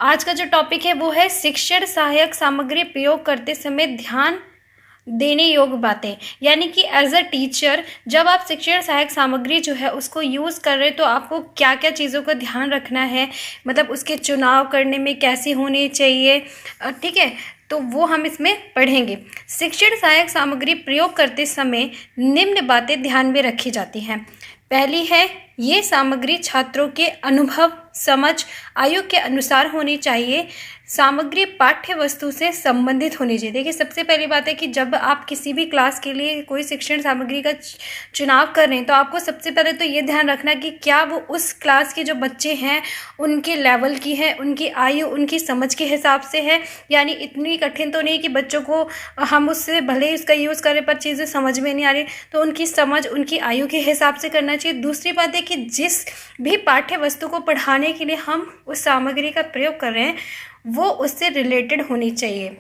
आज का जो टॉपिक है वो है शिक्षण सहायक सामग्री प्रयोग करते समय ध्यान देने योग्य बातें। यानी कि एज अ टीचर जब आप शिक्षण सहायक सामग्री जो है उसको यूज़ कर रहे हैं तो आपको क्या क्या चीज़ों का ध्यान रखना है, मतलब उसके चुनाव करने में कैसी होनी चाहिए, ठीक है। तो वो हम इसमें पढ़ेंगे। शिक्षण सहायक सामग्री प्रयोग करते समय निम्न बातें ध्यान में रखी जाती हैं। पहली है, ये सामग्री छात्रों के अनुभव, समझ, आयु के अनुसार होनी चाहिए। सामग्री पाठ्य वस्तु से संबंधित होनी चाहिए। देखिए, सबसे पहली बात है कि जब आप किसी भी क्लास के लिए कोई शिक्षण सामग्री का चुनाव कर रहे हैं तो आपको सबसे पहले तो ये ध्यान रखना कि क्या वो उस क्लास के जो बच्चे हैं उनके लेवल की है, उनकी आयु, उनकी समझ के हिसाब से है। यानी इतनी कठिन तो नहीं कि बच्चों को हम उससे भले ही उसका यूज़ करें पर चीज़ें समझ में नहीं आ रही, तो उनकी समझ उनकी आयु के हिसाब से करना चाहिए। दूसरी बात है कि जिस भी पाठ्य वस्तु को पढ़ाने के लिए हम उस सामग्री का प्रयोग कर रहे हैं वो उससे रिलेटेड होनी चाहिए।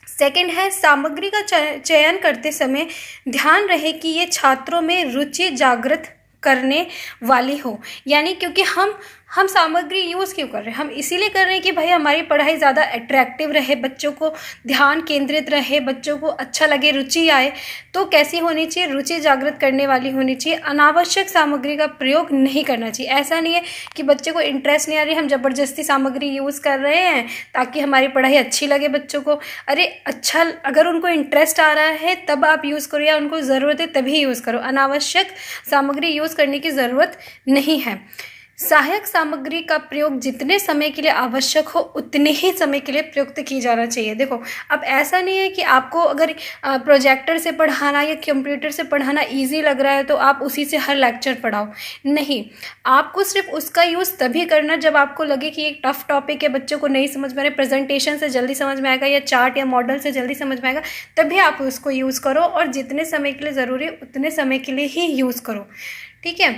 सेकंड है, सामग्री का चयन करते समय ध्यान रहे कि ये छात्रों में रुचि जागृत करने वाली हो। यानी क्योंकि हम सामग्री यूज़ क्यों कर रहे हैं, हम इसीलिए कर रहे हैं कि भाई हमारी पढ़ाई ज़्यादा अट्रैक्टिव रहे, बच्चों को ध्यान केंद्रित रहे, बच्चों को अच्छा लगे, रुचि आए। तो कैसी होनी चाहिए, रुचि जागृत करने वाली होनी चाहिए। अनावश्यक सामग्री का प्रयोग नहीं करना चाहिए। ऐसा नहीं है कि बच्चे को इंटरेस्ट नहीं आ रही, हम ज़बरदस्ती सामग्री यूज़ कर रहे हैं ताकि हमारी पढ़ाई अच्छी लगे बच्चों को। अरे अच्छा, अगर उनको इंटरेस्ट आ रहा है तब आप यूज़ करो, या उनको ज़रूरत है तभी यूज़ करो। अनावश्यक सामग्री यूज़ करने की ज़रूरत नहीं है। सहायक सामग्री का प्रयोग जितने समय के लिए आवश्यक हो उतने ही समय के लिए प्रयुक्त की जाना चाहिए। देखो, अब ऐसा नहीं है कि आपको अगर प्रोजेक्टर से पढ़ाना या कंप्यूटर से पढ़ाना इजी लग रहा है तो आप उसी से हर लेक्चर पढ़ाओ। नहीं, आपको सिर्फ उसका यूज़ तभी करना जब आपको लगे कि एक टफ टॉपिक है, बच्चों को नहीं समझ में आ रहा, प्रेजेंटेशन से जल्दी समझ में आएगा या चार्ट या मॉडल से जल्दी समझ में आएगा, तभी आप उसको यूज़ करो। और जितने समय के लिए ज़रूरी है उतने समय के लिए ही यूज़ करो, ठीक है।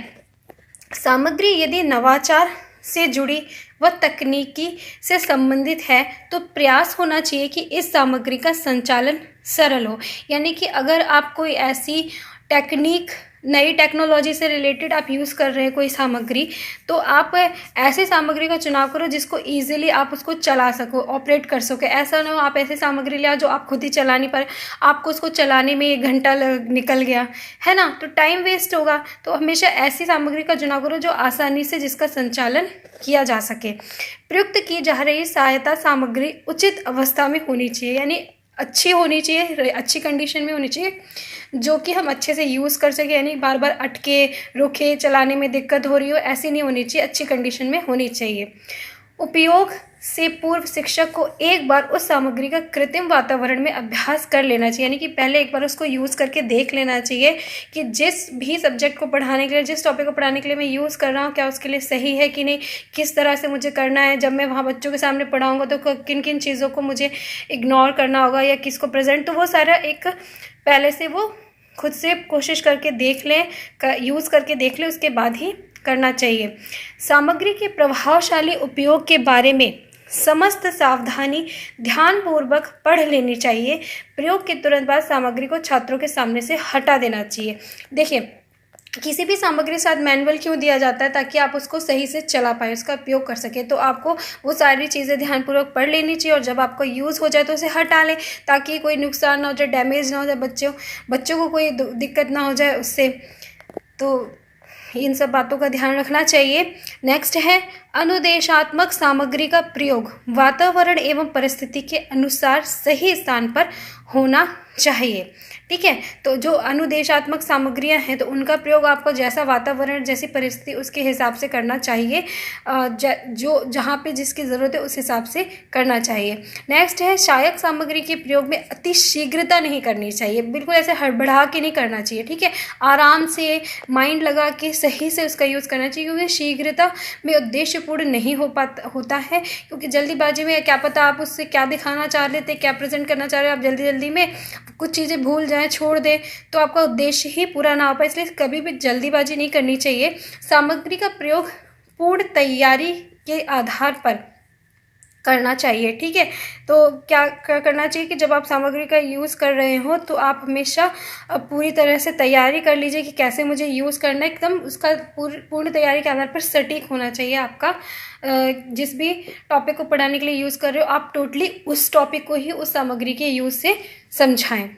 सामग्री यदि नवाचार से जुड़ी व तकनीकी से संबंधित है तो प्रयास होना चाहिए कि इस सामग्री का संचालन सरल हो। यानी कि अगर आप कोई ऐसी टेक्निक, नई टेक्नोलॉजी से रिलेटेड आप यूज़ कर रहे हैं कोई सामग्री, तो आप ऐसी सामग्री का चुनाव करो जिसको ईजिली आप उसको चला सको, ऑपरेट कर सको। ऐसा ना हो आप ऐसी सामग्री ले आओ जो आप खुद ही चला नहीं पाए, आपको उसको चलाने में 1 घंटा निकल गया है ना, तो टाइम वेस्ट होगा। तो हमेशा ऐसी सामग्री का चुनाव करो जो आसानी से जिसका संचालन किया जा सके। प्रयुक्त की जा रही सहायता सामग्री उचित अवस्था में होनी चाहिए। यानी अच्छी होनी चाहिए, अच्छी कंडीशन में होनी चाहिए जो कि हम अच्छे से यूज़ कर सकें। यानी बार बार अटके, रुके, चलाने में दिक्कत हो रही हो, ऐसी नहीं होनी चाहिए, अच्छी कंडीशन में होनी चाहिए। उपयोग से पूर्व शिक्षक को एक बार उस सामग्री का कृत्रिम वातावरण में अभ्यास कर लेना चाहिए। यानी कि पहले एक बार उसको यूज़ करके देख लेना चाहिए कि जिस भी सब्जेक्ट को पढ़ाने के लिए, जिस टॉपिक को पढ़ाने के लिए मैं यूज़ कर रहा हूँ, क्या उसके लिए सही है कि नहीं, किस तरह से मुझे करना है। जब मैं वहाँ बच्चों के सामने पढ़ाऊँगा तो किन किन चीज़ों को मुझे इग्नोर करना होगा या किसको प्रेजेंट, तो वो सारा एक पहले से वो खुद से कोशिश करके देख लें, यूज़ करके देख लें, उसके बाद ही करना चाहिए। सामग्री के प्रभावशाली उपयोग के बारे में समस्त सावधानी ध्यानपूर्वक पढ़ लेनी चाहिए। प्रयोग के तुरंत बाद सामग्री को छात्रों के सामने से हटा देना चाहिए। देखिए, किसी भी सामग्री के साथ मैनुअल क्यों दिया जाता है, ताकि आप उसको सही से चला पाएँ, उसका उपयोग कर सकें। तो आपको वो सारी चीज़ें ध्यानपूर्वक पढ़ लेनी चाहिए और जब आपको यूज़ हो जाए तो उसे हटा लें, ताकि कोई नुकसान ना हो जाए, डैमेज ना हो जाए, बच्चों को कोई दिक्कत ना हो जाए उससे। तो इन सब बातों का ध्यान रखना चाहिए। नेक्स्ट है, अनुदेशात्मक सामग्री का प्रयोग वातावरण एवं परिस्थिति के अनुसार सही स्थान पर होना चाहिए, ठीक है। तो जो अनुदेशात्मक सामग्रियां हैं तो उनका प्रयोग आपको जैसा वातावरण, जैसी परिस्थिति, उसके हिसाब से करना चाहिए। जो जहाँ पे जिसकी ज़रूरत है उस हिसाब से करना चाहिए। नेक्स्ट है, सहायक सामग्री के प्रयोग में अति शीघ्रता नहीं करनी चाहिए। बिल्कुल ऐसे हड़बड़ा के नहीं करना चाहिए, ठीक है। आराम से माइंड लगा के सही से उसका यूज़ करना चाहिए, क्योंकि शीघ्रता में उद्देश्यपूर्ण नहीं होता है। क्योंकि जल्दीबाजी में क्या पता आप उससे क्या दिखाना चाह रहे थे, क्या प्रेजेंट करना चाह रहे हो, आप जल्दी में कुछ चीज़ें भूल जाएं, छोड़ दें, तो आपका उद्देश्य ही पूरा ना हो पाए। इसलिए कभी भी जल्दीबाजी नहीं करनी चाहिए। सामग्री का प्रयोग पूर्ण तैयारी के आधार पर करना चाहिए। ठीक है, तो क्या करना चाहिए कि जब आप सामग्री का यूज़ कर रहे हो तो आप हमेशा पूरी तरह से तैयारी कर लीजिए कि कैसे मुझे यूज़ करना है। एकदम उसका पूर्ण तैयारी के आधार पर सटीक होना चाहिए आपका जिस भी टॉपिक को पढ़ाने के लिए यूज़ कर रहे हो, आप टोटली उस टॉपिक को ही उस सामग्री के यूज़ से समझाएं।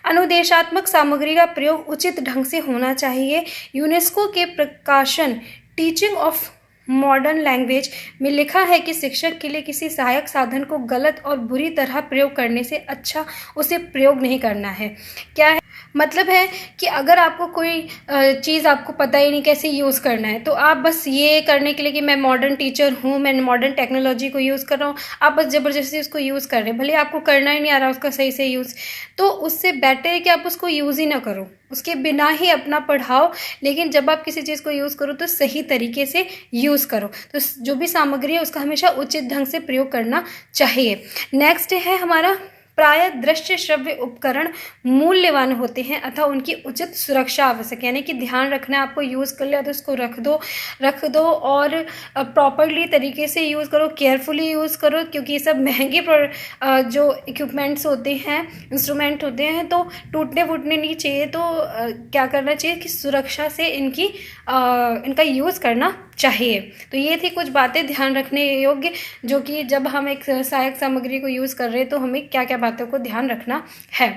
अनुदेशात्मक सामग्री का प्रयोग उचित ढंग से होना चाहिए। यूनेस्को के प्रकाशन टीचिंग ऑफ मॉडर्न लैंग्वेज में लिखा है कि शिक्षक के लिए किसी सहायक साधन को गलत और बुरी तरह प्रयोग करने से अच्छा उसे प्रयोग नहीं करना है। क्या है मतलब है कि अगर आपको कोई चीज़ आपको पता ही नहीं कैसे यूज़ करना है, तो आप बस ये करने के लिए कि मैं मॉडर्न टीचर हूँ, मैं मॉडर्न टेक्नोलॉजी को यूज़ कर रहा हूँ, आप बस ज़बरदस्ती उसको यूज़ कर रहे हैं, भले आपको करना ही नहीं आ रहा उसका सही से यूज़, तो उससे बेटर है कि आप उसको यूज़ ही ना करो, उसके बिना ही अपना पढ़ाओ। लेकिन जब आप किसी चीज़ को यूज़ करो तो सही तरीके से यूज़ करो। तो जो भी सामग्री है उसका हमेशा उचित ढंग से प्रयोग करना चाहिए। नेक्स्ट है हमारा, प्राय दृश्य श्रव्य उपकरण मूल्यवान होते हैं अतः उनकी उचित सुरक्षा आवश्यक, यानी कि ध्यान रखना है, आपको यूज़ कर लिया तो उसको रख दो और प्रॉपरली तरीके से यूज़ करो, केयरफुली यूज़ करो, क्योंकि ये सब महंगे जो इक्विपमेंट्स होते हैं, इंस्ट्रूमेंट होते हैं, तो टूटने फूटने नहीं चाहिए। तो क्या करना चाहिए कि सुरक्षा से इनका यूज़ करना चाहिए। तो ये थी कुछ बातें ध्यान रखने योग्य, जो कि जब हम एक सहायक सामग्री को यूज़ कर रहे हैं तो हमें क्या क्या बातों को ध्यान रखना है।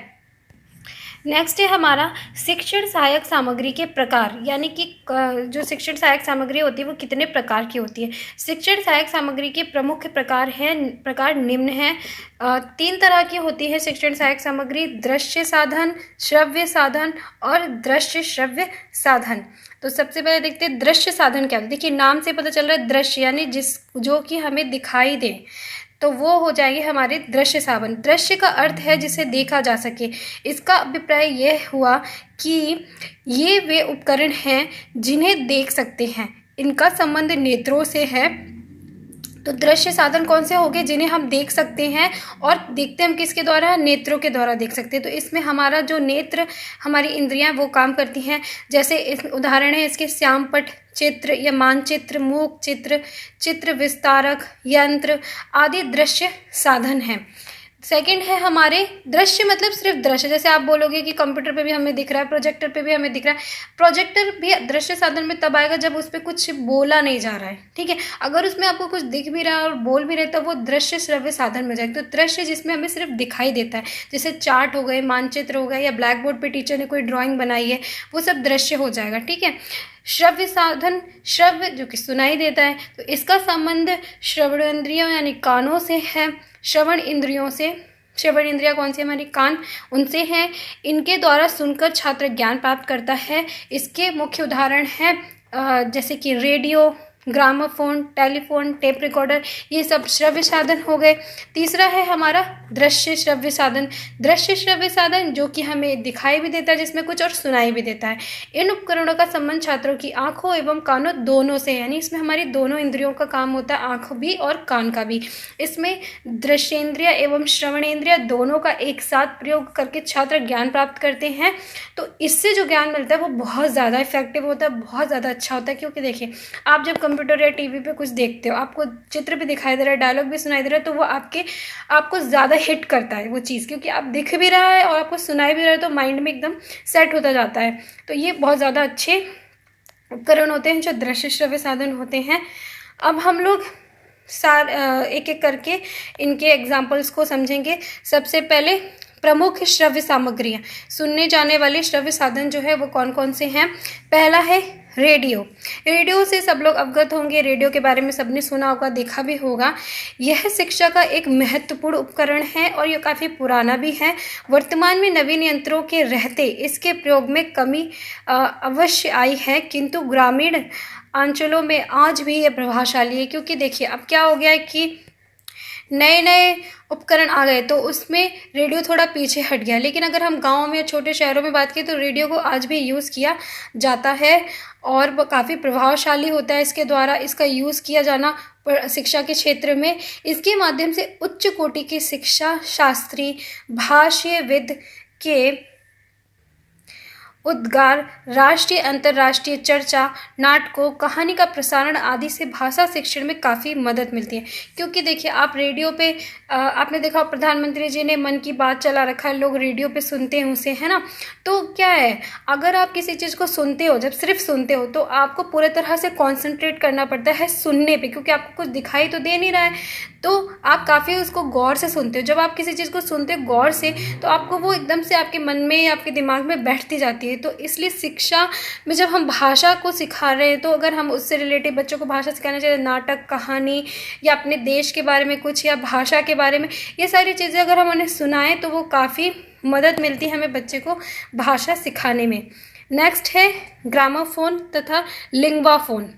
नेक्स्ट है हमारा शिक्षण सहायक सामग्री के प्रकार, यानी कि जो शिक्षण सहायक सामग्री होती है वो कितने प्रकार की होती है। शिक्षण सहायक सामग्री के प्रमुख प्रकार निम्न हैं। 3 तरह की होती है शिक्षण सहायक सामग्री, दृश्य साधन, श्रव्य साधन और दृश्य श्रव्य साधन। तो सबसे पहले देखते हैं दृश्य साधन क्या होता है। देखिए नाम से पता चल रहा है दृश्य, यानी जो कि हमें दिखाई दे, तो वो हो जाएंगे हमारे दृश्य साधन। दृश्य का अर्थ है जिसे देखा जा सके। इसका अभिप्राय यह हुआ कि ये वे उपकरण हैं जिन्हें देख सकते हैं, इनका संबंध नेत्रों से है। तो दृश्य साधन कौन से हो गए, जिन्हें हम देख सकते हैं, और देखते हम किसके द्वारा, नेत्रों के द्वारा देख सकते हैं। तो इसमें हमारा जो नेत्र, हमारी इंद्रियां वो काम करती हैं। जैसे उदाहरण है इसके श्यामपट्ट चित्र या मानचित्र, मूक चित्र, चित्र विस्तारक यंत्र आदि दृश्य साधन हैं। सेकंड है हमारे दृश्य, मतलब सिर्फ दृश्य, जैसे आप बोलोगे कि कंप्यूटर पे भी हमें दिख रहा है, प्रोजेक्टर पे भी हमें दिख रहा है। प्रोजेक्टर भी दृश्य साधन में तब आएगा जब उस पर कुछ बोला नहीं जा रहा है। ठीक है, अगर उसमें आपको कुछ दिख भी रहा है और बोल भी रहे तो वो दृश्य श्रव्य साधन में जाएगा। तो दृश्य जिसमें हमें सिर्फ दिखाई देता है, जैसे चार्ट हो गए, मानचित्र हो गए, या ब्लैक बोर्ड पर टीचर ने कोई ड्राइंग बनाई है, वो सब दृश्य हो जाएगा। ठीक है, श्रव्य साधन, श्रव्य जो कि सुनाई देता है, तो इसका संबंध श्रवण इंद्रियों यानी कानों से है। श्रवण इंद्रियों से, श्रवण इंद्रिया कौन सी, हमारी कान, उनसे हैं। इनके द्वारा सुनकर छात्र ज्ञान प्राप्त करता है। इसके मुख्य उदाहरण हैं जैसे कि radio, gramophone, telephone, tape recorder, ये सब श्रव्य साधन हो गए। तीसरा है हमारा दृश्य श्रव्य साधन। दृश्य श्रव्य साधन जो कि हमें दिखाई भी देता है जिसमें कुछ, और सुनाई भी देता है। इन उपकरणों का संबंध छात्रों की आंखों एवं कानों दोनों से, यानी इसमें हमारी दोनों इंद्रियों का काम होता है, आंख भी और कान का भी। इसमें दृश्येंद्रिय एवं श्रवणेंद्रिय दोनों का एक साथ प्रयोग करके छात्र ज्ञान प्राप्त करते हैं। तो इससे जो ज्ञान मिलता है वो बहुत ज़्यादा इफेक्टिव होता है, बहुत ज़्यादा अच्छा होता है। क्योंकि देखिए आप जब कंप्यूटर या टीवी पे कुछ देखते हो, आपको चित्र भी दिखाई दे रहा है, डायलॉग भी सुनाई दे रहा है, तो वो आपको ज़्यादा हिट करता है वो चीज़, क्योंकि आप दिख भी रहा है और आपको सुनाई भी रहा है, तो माइंड में एकदम सेट होता जाता है। तो ये बहुत ज़्यादा अच्छे उपकरण होते हैं जो दृश्य श्रव्य साधन होते हैं। अब हम लोग एक एक करके इनके एग्जाम्पल्स को समझेंगे। सबसे पहले प्रमुख श्रव्य सामग्रियाँ, सुनने जाने वाले श्रव्य साधन जो है वो कौन कौन से हैं। पहला है रेडियो। रेडियो से सब लोग अवगत होंगे, रेडियो के बारे में सबने सुना होगा, देखा भी होगा। यह शिक्षा का एक महत्वपूर्ण उपकरण है और यह काफ़ी पुराना भी है। वर्तमान में नवीन यंत्रों के रहते इसके प्रयोग में कमी अवश्य आई है, किंतु ग्रामीण अंचलों में आज भी यह प्रभावशाली है। क्योंकि देखिए अब क्या हो गया है कि नए नए उपकरण आ गए तो उसमें रेडियो थोड़ा पीछे हट गया। लेकिन अगर हम गाँव में या छोटे शहरों में बात करें तो रेडियो को आज भी यूज़ किया जाता है और वो काफ़ी प्रभावशाली होता है। इसके द्वारा इसका यूज़ किया जाना शिक्षा के क्षेत्र में, इसके माध्यम से उच्च कोटि की शिक्षा शास्त्री भाष्यविद के उद्गार, राष्ट्रीय अंतर्राष्ट्रीय चर्चा, नाटकों, कहानी का प्रसारण आदि से भाषा शिक्षण में काफ़ी मदद मिलती है। क्योंकि देखिए आप रेडियो पे आपने देखा प्रधानमंत्री जी ने मन की बात चला रखा है, लोग रेडियो पे सुनते हैं उसे, है ना। तो क्या है, अगर आप किसी चीज़ को सुनते हो, जब सिर्फ सुनते हो तो आपको पूरे तरह से कॉन्सेंट्रेट करना पड़ता है सुनने पे, क्योंकि आपको कुछ दिखाई तो दे नहीं रहा है, तो आप काफ़ी उसको गौर से सुनते हो। जब आप किसी चीज़ को सुनते हो गौर से तो आपको वो एकदम से आपके मन में, आपके दिमाग में बैठती जाती है। तो इसलिए शिक्षा में जब हम भाषा को सिखा रहे हैं तो अगर हम उससे रिलेटेड बच्चों को भाषा सिखाना चाहिए, नाटक, कहानी या अपने देश के बारे में कुछ या भाषा के बारे में, ये सारी चीज़ें अगर हम उन्हें सुनाएं तो वो काफ़ी मदद मिलती है हमें बच्चे को भाषा सिखाने में। नेक्स्ट है ग्रामाफोन तथा लिंग्वाफोन।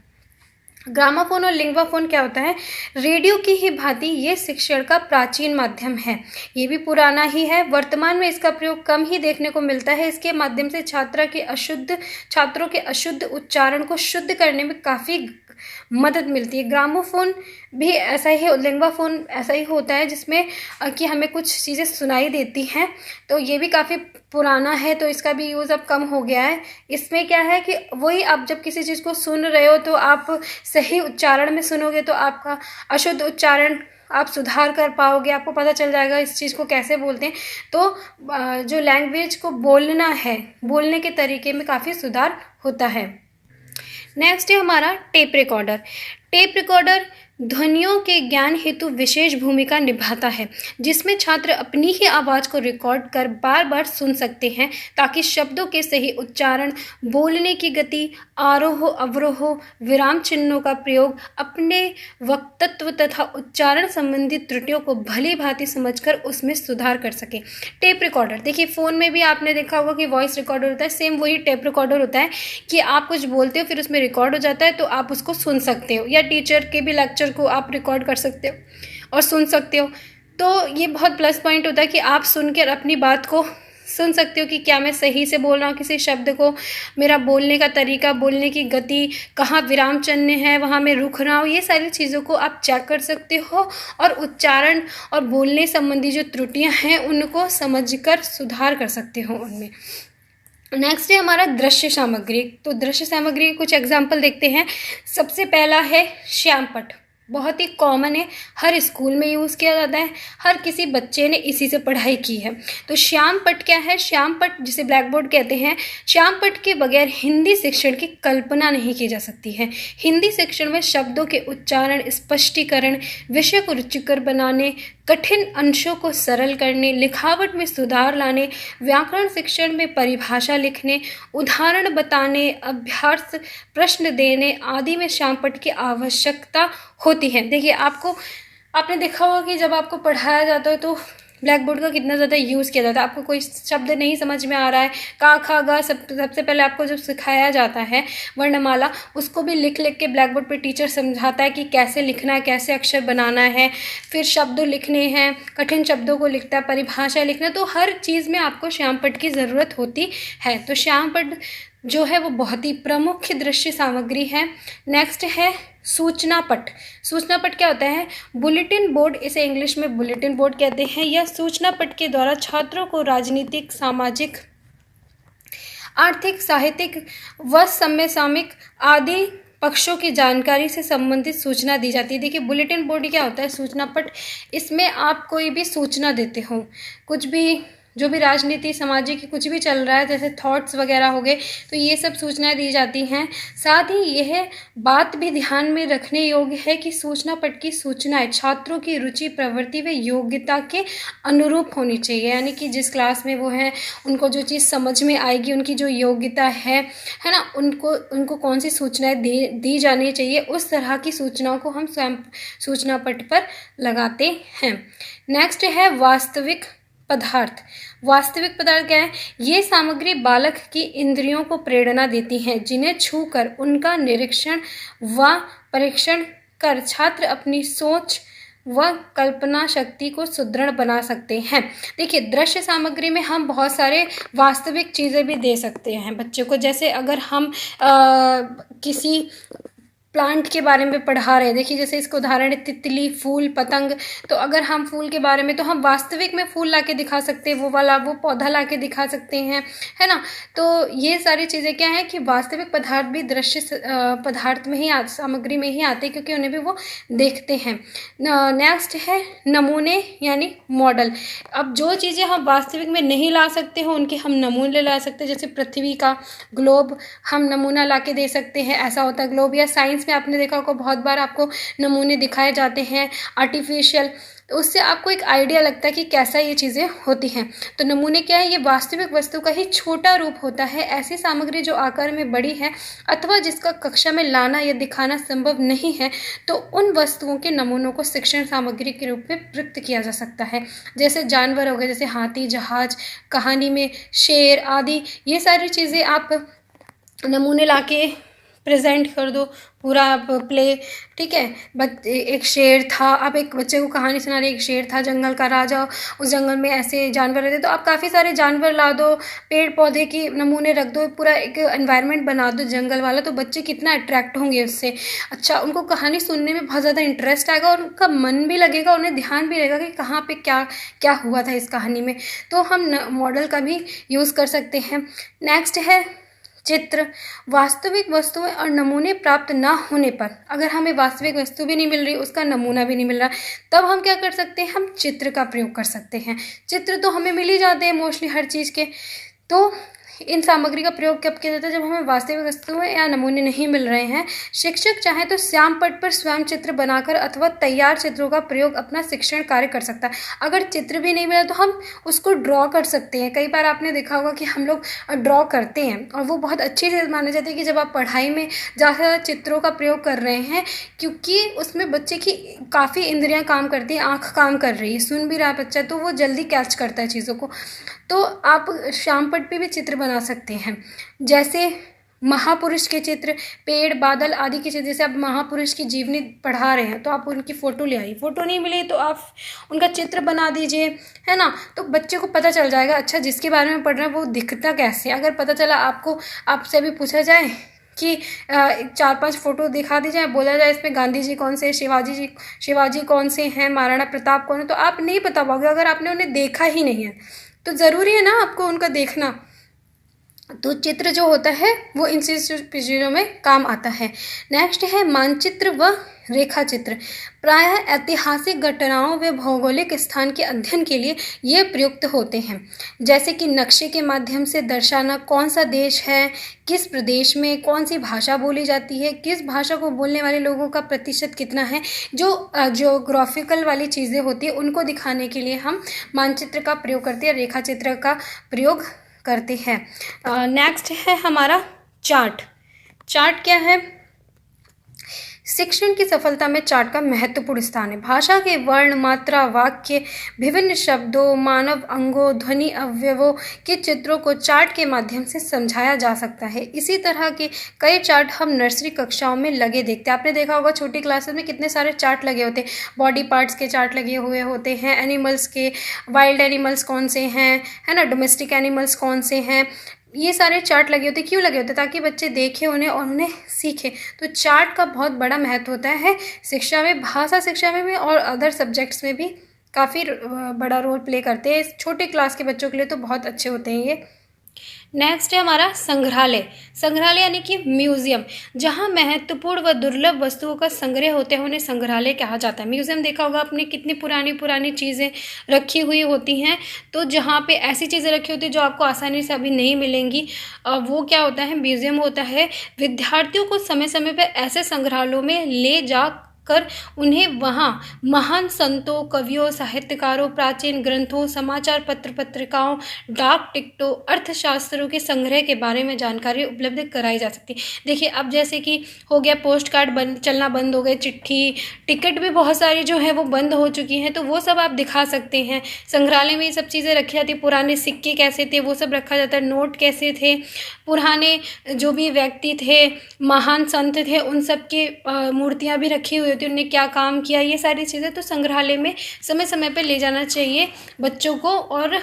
ग्रामाफोन और लिंग्वाफोन क्या होता है? रेडियो की ही भांति ये शिक्षण का प्राचीन माध्यम है। ये भी पुराना ही है। वर्तमान में इसका प्रयोग कम ही देखने को मिलता है। इसके माध्यम से छात्रों के अशुद्ध उच्चारण को शुद्ध करने में काफ़ी मदद मिलती है। ग्रामोफोन भी ऐसा ही, लिंग्वाफोन ऐसा ही होता है जिसमें कि हमें कुछ चीज़ें सुनाई देती हैं। तो ये भी काफ़ी पुराना है, तो इसका भी यूज़ अब कम हो गया है। इसमें क्या है कि वही आप जब किसी चीज़ को सुन रहे हो तो आप सही उच्चारण में सुनोगे तो आपका अशुद्ध उच्चारण आप सुधार कर पाओगे, आपको पता चल जाएगा इस चीज़ को कैसे बोलते हैं। तो जो लैंग्वेज को बोलना है, बोलने के तरीके में काफ़ी सुधार होता है। नेक्स्ट है हमारा टेप रिकॉर्डर। टेप रिकॉर्डर ध्वनियों के ज्ञान हेतु विशेष भूमिका निभाता है, जिसमें छात्र अपनी ही आवाज़ को रिकॉर्ड कर बार बार सुन सकते हैं ताकि शब्दों के सही उच्चारण, बोलने की गति, आरोह अवरोह, विराम चिन्हों का प्रयोग, अपने वक्तत्व तथा उच्चारण संबंधी त्रुटियों को भली भांति समझकर उसमें सुधार कर सके। टेप रिकॉर्डर देखिए, फ़ोन में भी आपने देखा होगा कि वॉइस रिकॉर्डर होता है, सेम वही टेप रिकॉर्डर होता है कि आप कुछ बोलते हो फिर उसमें रिकॉर्ड हो जाता है तो आप उसको सुन सकते हो, या टीचर के भी लेक्चर को आप रिकॉर्ड कर सकते हो और सुन सकते हो। तो ये बहुत प्लस पॉइंट होता है कि आप सुनकर अपनी बात को सुन सकते हो कि क्या मैं सही से बोल रहा हूँ किसी शब्द को, मेरा बोलने का तरीका, बोलने की गति, कहाँ विराम चिन्ह है, वहाँ मैं रुक रहा हूँ, ये सारी चीज़ों को आप चेक कर सकते हो और उच्चारण और बोलने संबंधी जो त्रुटियाँ हैं उनको समझकर सुधार कर सकते हो उनमें। नेक्स्ट है हमारा दृश्य सामग्री। तो दृश्य सामग्री के कुछ एग्जाम्पल देखते हैं। सबसे पहला है श्यामपट्ट, बहुत ही कॉमन है, हर स्कूल में यूज़ किया जाता है, हर किसी बच्चे ने इसी से पढ़ाई की है। तो श्यामपट्ट क्या है? श्यामपट्ट जिसे ब्लैक बोर्ड कहते हैं, श्यामपट्ट के बगैर हिंदी शिक्षण की कल्पना नहीं की जा सकती है। हिंदी शिक्षण में शब्दों के उच्चारण, स्पष्टीकरण, विषय को रुचिकर बनाने, कठिन अंशों को सरल करने, लिखावट में सुधार लाने, व्याकरण शिक्षण में परिभाषा लिखने, उदाहरण बताने, अभ्यास प्रश्न देने आदि में श्यामपट्ट की आवश्यकता होती है। देखिए आपने देखा होगा कि जब आपको पढ़ाया जाता है तो ब्लैक बोर्ड का कितना ज़्यादा यूज़ किया जाता है। आपको कोई शब्द नहीं समझ में आ रहा है, का खा गा, सबसे पहले आपको जब सिखाया जाता है वर्णमाला, उसको भी लिख के ब्लैक बोर्ड पे टीचर समझाता है कि कैसे लिखना है, कैसे अक्षर बनाना है, फिर शब्द लिखने हैं, कठिन शब्दों को लिखता है, परिभाषा लिखना, तो हर चीज़ में आपको श्यामपट्ट की ज़रूरत होती है। तो श्यामपट्ट जो है वो बहुत ही प्रमुख दृश्य सामग्री है। नेक्स्ट है सूचना पट। सूचना पट क्या होता है? बुलेटिन बोर्ड, इसे इंग्लिश में बुलेटिन बोर्ड कहते हैं। यह सूचना पट के द्वारा छात्रों को राजनीतिक, सामाजिक, आर्थिक, साहित्यिक व समसामयिक आदि पक्षों की जानकारी से संबंधित सूचना दी जाती है। देखिए बुलेटिन बोर्ड क्या होता है? सूचना पट, इसमें आप कोई भी सूचना देते हो, कुछ भी जो भी राजनीति, सामाजिक कुछ भी चल रहा है, जैसे थॉट्स वगैरह हो गए, तो ये सब सूचनाएं दी जाती हैं। साथ ही यह बात भी ध्यान में रखने योग्य है कि सूचना पट की सूचनाएं छात्रों की रुचि, प्रवृत्ति व योग्यता के अनुरूप होनी चाहिए। यानी कि जिस क्लास में वो हैं उनको जो चीज़ समझ में आएगी, उनकी जो योग्यता है ना, उनको कौन सी सूचनाएं दी जानी चाहिए, उस तरह की सूचनाओं को हम स्वयं सूचना पट पर लगाते हैं। नेक्स्ट है वास्तविक पदार्थ। वास्तविक पदार्थ क्या है? ये सामग्री बालक की इंद्रियों को प्रेरणा देती हैं, जिन्हें छूकर उनका निरीक्षण व परीक्षण कर छात्र अपनी सोच व कल्पना शक्ति को सुदृढ़ बना सकते हैं। देखिए दृश्य सामग्री में हम बहुत सारे वास्तविक चीज़ें भी दे सकते हैं बच्चे को। जैसे अगर हम किसी प्लांट के बारे में पढ़ा रहे हैं। देखिए जैसे इसका उदाहरण है तितली, फूल, पतंग। तो अगर हम फूल के बारे में, तो हम वास्तविक में फूल ला के दिखा सकते हैं, वो वाला वो पौधा ला के दिखा सकते हैं, है ना। तो ये सारी चीज़ें क्या हैं कि वास्तविक पदार्थ भी दृश्य पदार्थ में ही सामग्री में ही आते हैं, क्योंकि उन्हें भी वो देखते हैं। नेक्स्ट है नमूने यानी मॉडल। अब जो चीज़ें हम वास्तविक में नहीं ला सकते हो उनके हम नमूने ला सकते हैं। जैसे पृथ्वी का ग्लोब हम नमूना ला के दे सकते हैं, ऐसा होता है ग्लोब। या साइंस में आपने देखा होगा बहुत बार आपको नमूने दिखाए जाते हैं आर्टिफिशियल, तो उससे आपको एक आइडिया लगता है कि कैसा ये चीज़ें होती हैं। तो नमूने क्या है, ये वास्तविक वस्तु का ही छोटा रूप होता है। ऐसी सामग्री जो आकार में बड़ी है अथवा जिसका कक्षा में लाना या दिखाना संभव नहीं है, तो उन वस्तुओं के नमूनों को शिक्षण सामग्री के रूप में प्रयुक्त किया जा सकता है। जैसे जानवर हो गए, जैसे हाथी, जहाज, कहानी में शेर आदि, ये सारी चीज़ें आप नमूने लाके प्रेजेंट कर दो, पूरा प्ले, ठीक है। एक शेर था, आप एक बच्चे को कहानी सुना रहे, एक शेर था जंगल का राजा, उस जंगल में ऐसे जानवर रहते, तो आप काफ़ी सारे जानवर ला दो, पेड़ पौधे की नमूने रख दो, पूरा एक एनवायरनमेंट बना दो जंगल वाला, तो बच्चे कितना अट्रैक्ट होंगे उससे। अच्छा, उनको कहानी सुनने में बहुत ज़्यादा इंटरेस्ट आएगा और उनका मन भी लगेगा, उन्हें ध्यान भी रहेगा कि कहाँ पे क्या क्या हुआ था इस कहानी में। तो हम मॉडल का भी यूज़ कर सकते हैं। नेक्स्ट है चित्र। वास्तविक वस्तुएं और नमूने प्राप्त ना होने पर, अगर हमें वास्तविक वस्तु भी नहीं मिल रही, उसका नमूना भी नहीं मिल रहा, तब हम क्या कर सकते हैं, हम चित्र का प्रयोग कर सकते हैं। चित्र तो हमें मिल ही जाते हैं मोस्टली हर चीज़ के। तो इन सामग्री का प्रयोग कब किया जाता है, जब हमें वास्तविक वस्तुएं या नमूने नहीं मिल रहे हैं। शिक्षक चाहे तो श्याम पट पर स्वयं चित्र बनाकर अथवा तैयार चित्रों का प्रयोग अपना शिक्षण कार्य कर सकता है। अगर चित्र भी नहीं मिला तो हम उसको ड्रॉ कर सकते हैं। कई बार आपने देखा होगा कि हम लोग ड्रॉ करते हैं और वो बहुत अच्छी चीज़ मानी जाती है कि जब आप पढ़ाई में ज़्यादा चित्रों का प्रयोग कर रहे हैं, क्योंकि उसमें बच्चे की काफ़ी इंद्रियाँ काम करती हैं, आँख काम कर रही है, सुन भी रहा है बच्चा, तो वो जल्दी कैच करता है चीज़ों को। तो आप श्यामपट पे भी चित्र बना सकते हैं। जैसे महापुरुष के चित्र, पेड़, बादल आदि के चित्र। जैसे आप महापुरुष की जीवनी पढ़ा रहे हैं तो आप उनकी फ़ोटो ले आइए, फ़ोटो नहीं मिली तो आप उनका चित्र बना दीजिए, है ना। तो बच्चे को पता चल जाएगा, अच्छा जिसके बारे में पढ़ रहे हैं वो दिखता कैसे। अगर पता चला आपको, आपसे भी पूछा जाए कि 4-5 फ़ोटो दिखा दी जाए, बोला जाए इसमें गांधी जी कौन से, शिवाजी कौन से हैं, महाराणा प्रताप कौन है, तो आप नहीं बता पाओगे अगर आपने उन्हें देखा ही नहीं है। तो ज़रूरी है ना आपको उनका देखना। तो चित्र जो होता है वो इन चीज़ों में काम आता है। नेक्स्ट है मानचित्र व रेखा चित्र। प्रायः ऐतिहासिक घटनाओं व भौगोलिक स्थान के अध्ययन के लिए ये प्रयुक्त होते हैं। जैसे कि नक्शे के माध्यम से दर्शाना कौन सा देश है, किस प्रदेश में कौन सी भाषा बोली जाती है, किस भाषा को बोलने वाले लोगों का प्रतिशत कितना है, जो ज्योग्राफिकल वाली चीज़ें होती है उनको दिखाने के लिए हम मानचित्र का प्रयोग करते हैं, रेखा चित्र का प्रयोग करते हैं। नेक्स्ट है हमारा चार्ट। चार्ट क्या है, शिक्षण की सफलता में चार्ट का महत्वपूर्ण स्थान है। भाषा के वर्ण, मात्रा, वाक्य, विभिन्न शब्दों, मानव अंगों, ध्वनि अवयवों के चित्रों को चार्ट के माध्यम से समझाया जा सकता है। इसी तरह के कई चार्ट हम नर्सरी कक्षाओं में लगे देखते हैं। आपने देखा होगा छोटी क्लासेस में कितने सारे चार्ट लगे होते हैं, बॉडी पार्ट्स के चार्ट लगे हुए होते हैं, एनिमल्स के, वाइल्ड एनिमल्स कौन से हैं, है ना, डोमेस्टिक एनिमल्स कौन से हैं, ये सारे चार्ट लगे होते। क्यों लगे होते, ताकि बच्चे देखें उन्हें और उन्हें सीखें। तो चार्ट का बहुत बड़ा महत्व होता है शिक्षा में, भाषा शिक्षा में भी और अदर सब्जेक्ट्स में भी काफ़ी बड़ा रोल प्ले करते हैं। छोटे क्लास के बच्चों के लिए तो बहुत अच्छे होते हैं ये। नेक्स्ट है हमारा संग्रहालय। संग्रहालय यानी कि म्यूजियम, जहाँ महत्वपूर्ण व दुर्लभ वस्तुओं का संग्रह होते हैं उन्हें संग्रहालय कहा जाता है। म्यूजियम देखा होगा आपने, कितनी पुरानी पुरानी चीज़ें रखी हुई होती हैं। तो जहाँ पे ऐसी चीज़ें रखी होती हैं जो आपको आसानी से अभी नहीं मिलेंगी, वो क्या होता है, म्यूजियम होता है। विद्यार्थियों को समय समय पर ऐसे संग्रहालयों में ले जा कर उन्हें वहाँ महान संतों, कवियों, साहित्यकारों, प्राचीन ग्रंथों, समाचार पत्र पत्रिकाओं, डाक टिकटों, अर्थशास्त्रों के संग्रह के बारे में जानकारी उपलब्ध कराई जा सकती है। देखिए अब जैसे कि हो गया पोस्ट कार्ड चलना बंद हो गए, चिट्ठी, टिकट भी बहुत सारी जो है वो बंद हो चुकी हैं, तो वो सब आप दिखा सकते हैं। संग्रहालय में ये सब चीज़ें रखी जाती है। पुराने सिक्के कैसे थे वो सब रखा जाता है, नोट कैसे थे, पुराने जो भी व्यक्ति थे, महान संत थे, उन सब की मूर्तियाँ भी रखी हुई होती, उन्होंने क्या काम किया, ये सारी चीज़ें तो संग्रहालय में समय समय पर ले जाना चाहिए बच्चों को, और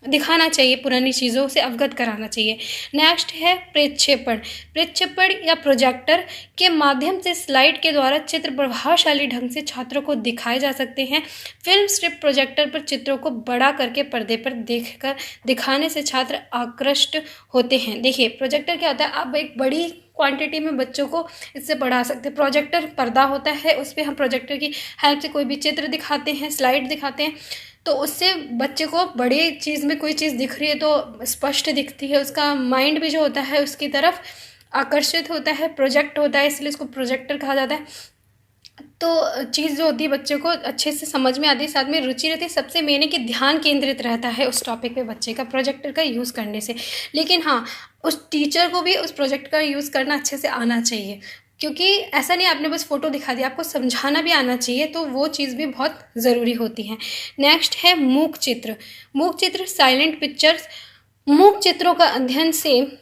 दिखाना चाहिए, पुरानी चीज़ों से अवगत कराना चाहिए। नेक्स्ट है प्रक्षेपण। प्रक्षेपण या प्रोजेक्टर के माध्यम से स्लाइड के द्वारा चित्र प्रभावशाली ढंग से छात्रों को दिखाए जा सकते हैं। फिल्म स्ट्रिप प्रोजेक्टर पर चित्रों को बड़ा करके पर्दे पर देखकर दिखाने से छात्र आकृष्ट होते हैं। देखिए प्रोजेक्टर क्या होता है, आप एक बड़ी क्वांटिटी में बच्चों को इससे पढ़ा सकते हैं। प्रोजेक्टर पर्दा होता है, उस पर हम प्रोजेक्टर की हेल्प से कोई भी चित्र दिखाते हैं, स्लाइड दिखाते हैं, तो उससे बच्चे को बड़ी चीज़ में कोई चीज़ दिख रही है तो स्पष्ट दिखती है, उसका माइंड भी जो होता है उसकी तरफ आकर्षित होता है, प्रोजेक्ट होता है, इसलिए इसको प्रोजेक्टर कहा जाता है। तो चीज़ जो होती है बच्चे को अच्छे से समझ में आती है, साथ में रुचि रहती है। सबसे मेन है कि ध्यान केंद्रित रहता है उस टॉपिक पे बच्चे का प्रोजेक्टर का यूज़ करने से। लेकिन हाँ, उस टीचर को भी उस प्रोजेक्ट का यूज़ करना अच्छे से आना चाहिए, क्योंकि ऐसा नहीं आपने बस फ़ोटो दिखा दिया, आपको समझाना भी आना चाहिए, तो वो चीज़ भी बहुत ज़रूरी होती है। नेक्स्ट है मूक चित्र। मूक चित्र साइलेंट पिक्चर्स। मूक चित्रों का अध्ययन से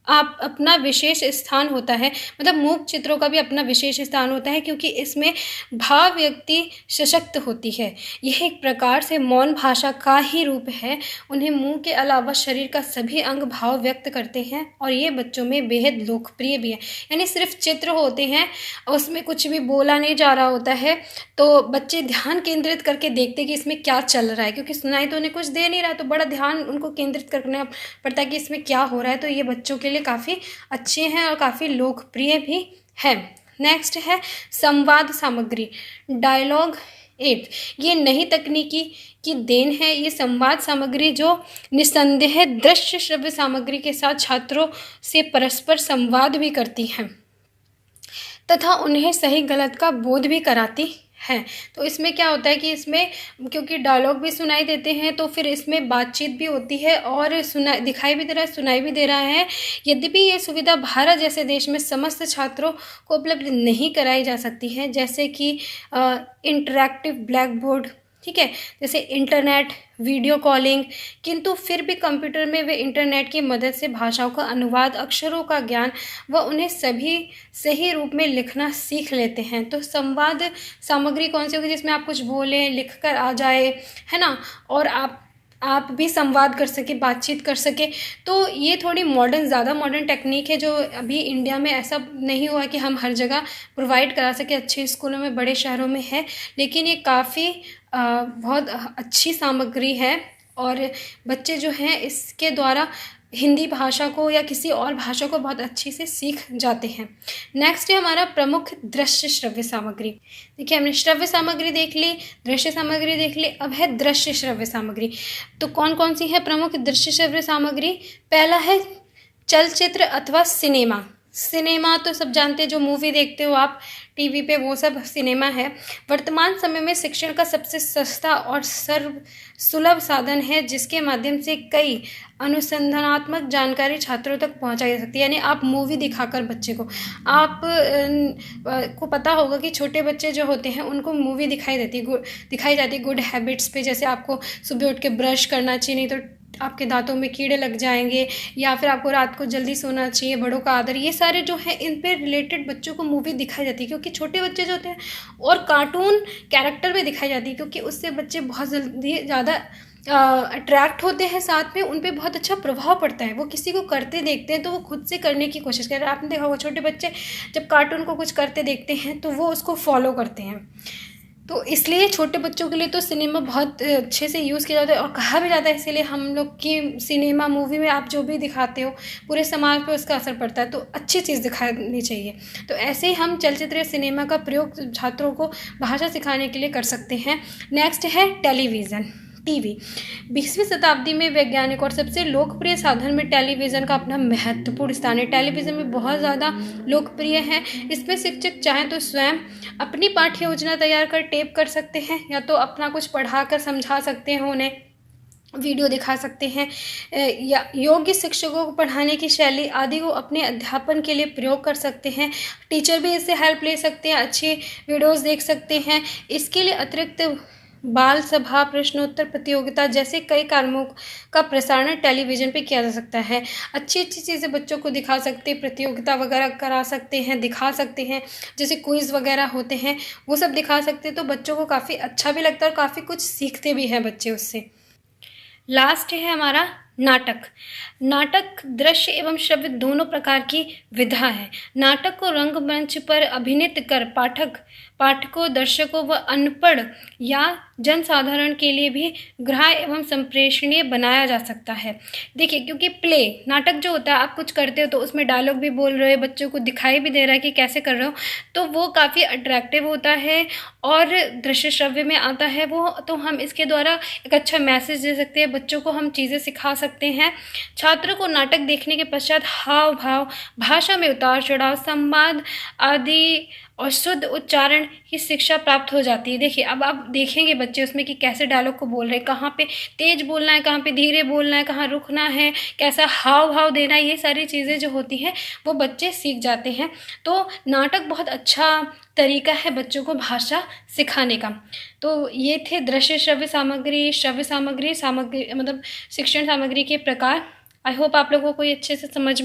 आप अपना विशेष स्थान होता है, मतलब मूक चित्रों का भी अपना विशेष स्थान होता है, क्योंकि इसमें भाव व्यक्ति सशक्त होती है। यह एक प्रकार से मौन भाषा का ही रूप है। उन्हें मुंह के अलावा शरीर का सभी अंग भाव व्यक्त करते हैं और ये बच्चों में बेहद लोकप्रिय भी है। यानी सिर्फ चित्र होते हैं, उसमें कुछ भी बोला नहीं जा रहा होता है, तो बच्चे ध्यान केंद्रित करके देखते हैं कि इसमें क्या चल रहा है, क्योंकि सुनाई तो उन्हें कुछ दे नहीं रहा, तो बड़ा ध्यान उनको केंद्रित करना पड़ता है कि इसमें क्या हो रहा है। तो ये बच्चों के लिए काफ़ी अच्छे हैं और काफ़ी लोकप्रिय भी है। नेक्स्ट है संवाद सामग्री, डायलॉग एड। ये नई तकनीकी की देन है। ये संवाद सामग्री जो निस्संदेह दृश्य श्रव्य सामग्री के साथ छात्रों से परस्पर संवाद भी करती है तथा उन्हें सही गलत का बोध भी कराती है। तो इसमें क्या होता है कि इसमें क्योंकि डायलॉग भी सुनाई देते हैं, तो फिर इसमें बातचीत भी होती है और दिखाई भी दे रहा है, सुनाई भी दे रहा है। यद्यपि ये सुविधा भारत जैसे देश में समस्त छात्रों को उपलब्ध नहीं कराई जा सकती है, जैसे कि इंटरैक्टिव ब्लैक बोर्ड, ठीक है, जैसे इंटरनेट, वीडियो कॉलिंग, किंतु फिर भी कंप्यूटर में वे इंटरनेट की मदद से भाषाओं का अनुवाद, अक्षरों का ज्ञान व उन्हें सभी सही रूप में लिखना सीख लेते हैं। तो संवाद सामग्री कौन सी होगी, जिसमें आप कुछ बोलें, लिख कर आ जाए, है ना, और आप भी संवाद कर सके, बातचीत कर सके। तो ये थोड़ी मॉडर्न, ज़्यादा मॉडर्न टेक्निक है, जो अभी इंडिया में ऐसा नहीं हुआ कि हम हर जगह प्रोवाइड करा सके। अच्छे स्कूलों में, बड़े शहरों में है, लेकिन ये काफ़ी बहुत अच्छी सामग्री है और बच्चे जो हैं इसके द्वारा हिंदी भाषा को या किसी और भाषा को बहुत अच्छी से सीख जाते हैं। नेक्स्ट है हमारा प्रमुख दृश्य श्रव्य सामग्री। देखिए हमने श्रव्य सामग्री देख ली, दृश्य सामग्री देख ली, अब है दृश्य श्रव्य सामग्री। तो कौन कौन सी है प्रमुख दृश्य श्रव्य सामग्री? पहला है चलचित्र अथवा सिनेमा। सिनेमा तो सब जानते हैं, जो मूवी देखते हो आप टीवी पे, वो सब सिनेमा है। वर्तमान समय में शिक्षण का सबसे सस्ता और सुलभ साधन है, जिसके माध्यम से कई अनुसंधानात्मक जानकारी छात्रों तक पहुंचाई जा सकती है। यानी आप मूवी दिखाकर बच्चे को, आप को पता होगा कि छोटे बच्चे जो होते हैं उनको मूवी दिखाई जाती है गुड हैबिट्स पे, जैसे आपको सुबह उठ के ब्रश करना चाहिए, नहीं तो आपके दांतों में कीड़े लग जाएंगे, या फिर आपको रात को जल्दी सोना चाहिए, बड़ों का आदर, ये सारे जो है इन पे रिलेटेड बच्चों को मूवी दिखाई जाती है। क्योंकि छोटे बच्चे जो होते हैं और कार्टून कैरेक्टर में दिखाई जाती है, क्योंकि उससे बच्चे बहुत जल्दी ज़्यादा अट्रैक्ट होते हैं, साथ में उन पे बहुत अच्छा प्रभाव पड़ता है। वो किसी को करते देखते हैं तो वो खुद से करने की कोशिश करते हैं। आपने देखा होगा छोटे बच्चे जब कार्टून को कुछ करते देखते हैं तो वो उसको फॉलो करते हैं। तो इसलिए छोटे बच्चों के लिए तो सिनेमा बहुत अच्छे से यूज़ किया जाता है और कहा भी जाता है, इसीलिए हम लोग की सिनेमा मूवी में आप जो भी दिखाते हो पूरे समाज पर उसका असर पड़ता है, तो अच्छी चीज़ दिखानी चाहिए। तो ऐसे ही हम चलचित्र या सिनेमा का प्रयोग छात्रों को भाषा सिखाने के लिए कर सकते हैं। नेक्स्ट है टेलीविज़न, टीवी। 20वीं शताब्दी में वैज्ञानिक और सबसे लोकप्रिय साधन में टेलीविज़न का अपना महत्वपूर्ण स्थान है। टेलीविज़न में बहुत ज़्यादा लोकप्रिय है। इसमें शिक्षक चाहें तो स्वयं अपनी पाठ्य योजना तैयार कर टेप कर सकते हैं, या तो अपना कुछ पढ़ा कर समझा सकते हैं, उन्हें वीडियो दिखा सकते हैं, या योग्य शिक्षकों को पढ़ाने की शैली आदि को अपने अध्यापन के लिए प्रयोग कर सकते हैं। टीचर भी इससे हेल्प ले सकते हैं, अच्छी वीडियोस देख सकते हैं। इसके लिए अतिरिक्त बाल सभा, प्रश्नोत्तर प्रतियोगिता जैसे कई कार्यक्रमों का प्रसारण टेलीविज़न पे किया जा सकता है। अच्छी अच्छी चीज़ें बच्चों को दिखा सकते हैं, प्रतियोगिता वगैरह करा सकते हैं, दिखा सकते हैं, जैसे क्विज़ वगैरह होते हैं वो सब दिखा सकते हैं। तो बच्चों को काफ़ी अच्छा भी लगता है और काफ़ी कुछ सीखते भी हैं बच्चे उससे। लास्ट है हमारा नाटक। नाटक दृश्य एवं श्रव्य दोनों प्रकार की विधा है। नाटक को रंगमंच पर अभिनीत कर पाठकों, दर्शकों व अनपढ़ या जनसाधारण के लिए भी ग्राह्य एवं संप्रेषणीय बनाया जा सकता है। देखिए, क्योंकि प्ले नाटक जो होता है, आप कुछ करते हो तो उसमें डायलॉग भी बोल रहे हो, बच्चों को दिखाई भी दे रहा है कि कैसे कर रहे हो, तो वो काफ़ी अट्रैक्टिव होता है और दृश्य श्रव्य में आता है वो। तो हम इसके द्वारा एक अच्छा मैसेज दे सकते हैं, बच्चों को हम चीज़ें सिखा सकते हैं। छात्रों को नाटक देखने के पश्चात हाव भाव, भाषा में उतार चढ़ाव, संवाद आदि और शुद्ध उच्चारण की शिक्षा प्राप्त हो जाती है। देखिए, अब आप देखेंगे बच्चे उसमें कि कैसे डायलॉग को बोल रहे हैं, कहाँ पे तेज बोलना है, कहाँ पे धीरे बोलना है, कहाँ रुकना है, कैसा हाव भाव देना है, ये सारी चीज़ें जो होती हैं वो बच्चे सीख जाते हैं। तो नाटक बहुत अच्छा तरीका है बच्चों को भाषा सिखाने का। तो ये थे दृश्य श्रव्य सामग्री, मतलब शिक्षण सामग्री के प्रकार। आई होप आप लोगों को ये अच्छे से समझ